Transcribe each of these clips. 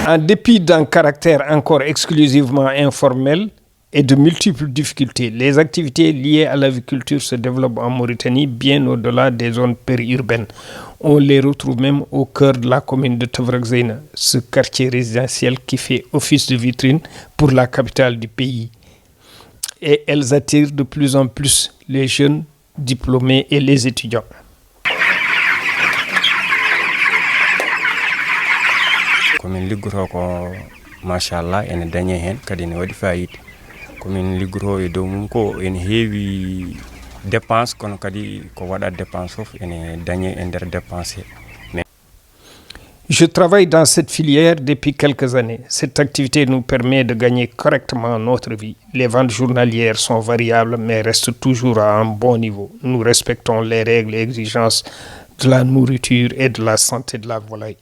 En dépit d'un caractère encore exclusivement informel et de multiples difficultés, les activités liées à l'aviculture se développent en Mauritanie bien au-delà des zones périurbaines. On les retrouve même au cœur de la commune de Tavrak-Zeina, ce quartier résidentiel qui fait office de vitrine pour la capitale du pays. Et elles attirent de plus en plus les jeunes diplômés et les étudiants. Komin liggoto ko machallah ene dañe hen kadi ne waɗi fayida komin liggoto e dow mum ko ene heewi dépense kono kadi ko waɗa dépense fof ene dañe e nder dépense. Je travaille dans cette filière depuis quelques années. Cette activité nous permet de gagner correctement notre vie. Les ventes journalières sont variables mais restent toujours à un bon niveau. Nous respectons les règles et exigences de la nourriture et de la santé de la volaille.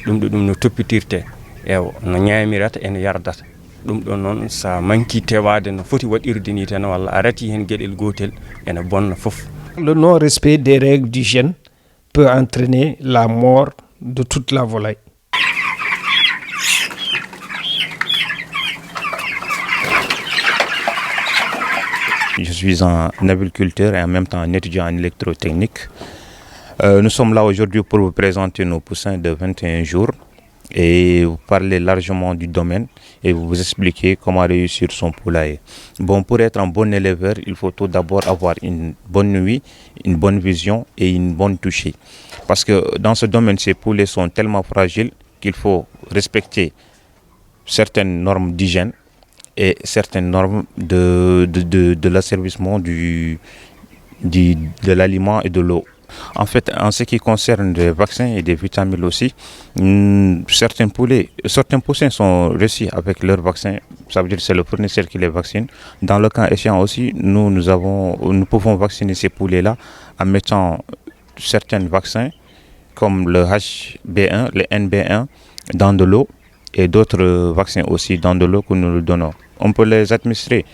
ɗum no toppitirte no ñaamirata ene yardata ɗum ɗon noon sa manki tewade no foti waɗirde ni tan walla a rati hen gueɗel gotel ene bonna fof. Le non-respect des règles d'hygiène peut entraîner la mort de toute la volaille. Je suis un aviculteur et en même temps un étudiant en électrotechnique. Nous sommes là aujourd'hui pour vous présenter nos poussins de 21 jours et vous parler largement du domaine et vous expliquer comment réussir son poulailler. Bon, pour être un bon éleveur, il faut tout d'abord avoir une bonne nuit, une bonne vision et une bonne touchée. Parce que dans ce domaine, ces poulets sont tellement fragiles qu'il faut respecter certaines normes d'hygiène et certaines normes de l'asservissement de l'aliment et de l'eau. En fait, en ce qui concerne des vaccins et des vitamines aussi, certains poussins sont reçus avec leurs vaccins. Ça veut dire que c'est le fournisseur qui les vaccine. Dans le cas échéant aussi, nous pouvons vacciner ces poulets-là en mettant certains vaccins comme le HB1, le NB1 dans de l'eau et d'autres vaccins aussi dans de l'eau que nous leur donnons. On peut les administrer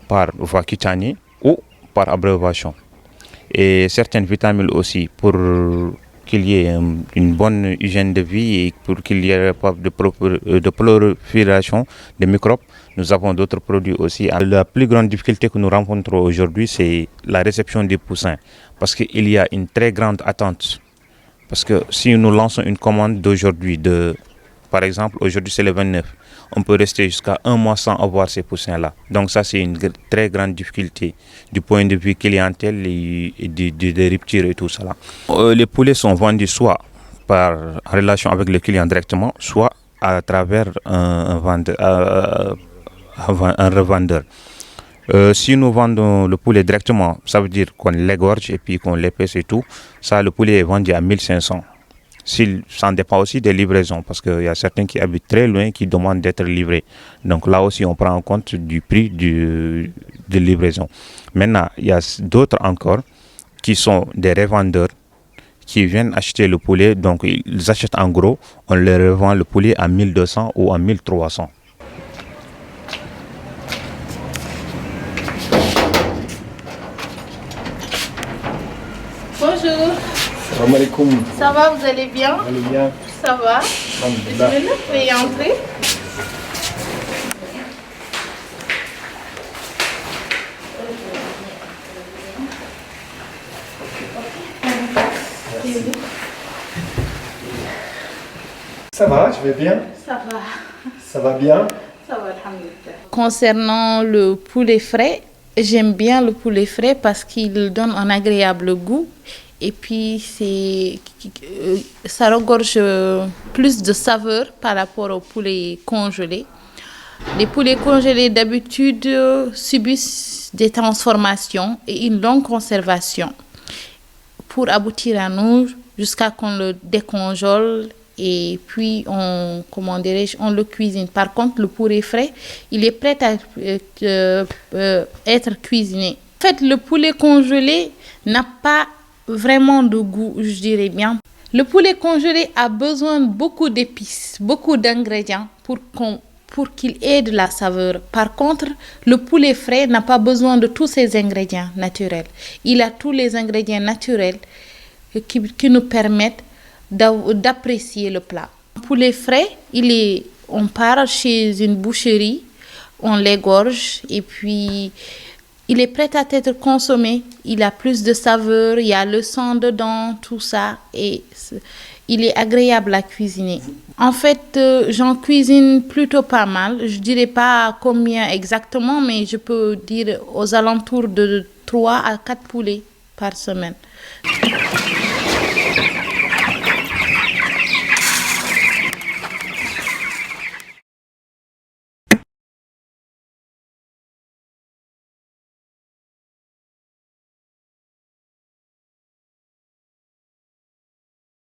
par voie cutanée ou par abréuvation. Et certaines vitamines aussi pour qu'il y ait une bonne hygiène de vie et pour qu'il n'y ait pas de prolifération de microbes. Nous avons d'autres produits aussi. La plus grande difficulté que nous rencontrons aujourd'hui, c'est la réception des poussins. Parce qu'il y a une très grande attente. Parce que si nous lançons une commande d'aujourd'hui, par exemple, aujourd'hui c'est le 29, on peut rester jusqu'à un mois sans avoir ces poussins-là. Donc ça, c'est une très grande difficulté du point de vue clientèle et des ruptures et tout ça. Les poulets sont vendus soit en relation avec le client directement, soit à travers un revendeur. Si nous vendons le poulet directement, ça veut dire qu'on l'égorge et puis qu'on l'épaisse et tout. Ça, le poulet est vendu à 1500. Ça dépend aussi des livraisons parce qu'il y a certains qui habitent très loin qui demandent d'être livrés. Donc là aussi, on prend en compte du prix de livraison. Maintenant, il y a d'autres encore qui sont des revendeurs qui viennent acheter le poulet. Donc ils achètent en gros, on leur revend le poulet à 1200 ou à 1300. Bonjour. Salam alaikum. Ça va, vous allez bien? Allez bien. Ça va. Veuillez entrer. Ça va, je vais bien. Ça va. Ça va bien. Ça va, alhamdulillah. Concernant le poulet frais, j'aime bien le poulet frais parce qu'il donne un agréable goût. Et puis, ça regorge plus de saveur par rapport au poulet congelé. Les poulets congelés, d'habitude, subissent des transformations et une longue conservation pour aboutir à nous jusqu'à qu'on le décongèle et puis on le cuisine. Par contre, le poulet frais, il est prêt à être cuisiné. En fait, le poulet congelé n'a pas vraiment de goût, je dirais bien. Le poulet congelé a besoin de beaucoup d'épices, beaucoup d'ingrédients pour qu'il ait de la saveur. Par contre, le poulet frais n'a pas besoin de tous ces ingrédients naturels. Il a tous les ingrédients naturels qui nous permettent d'apprécier le plat. Poulet frais, on part chez une boucherie, on l'égorge et puis il est prêt à être consommé. Il a plus de saveur, il y a le sang dedans, tout ça, et il est agréable à cuisiner. En fait, j'en cuisine plutôt pas mal. Je dirais pas combien exactement, mais je peux dire aux alentours de 3 à 4 poulets par semaine.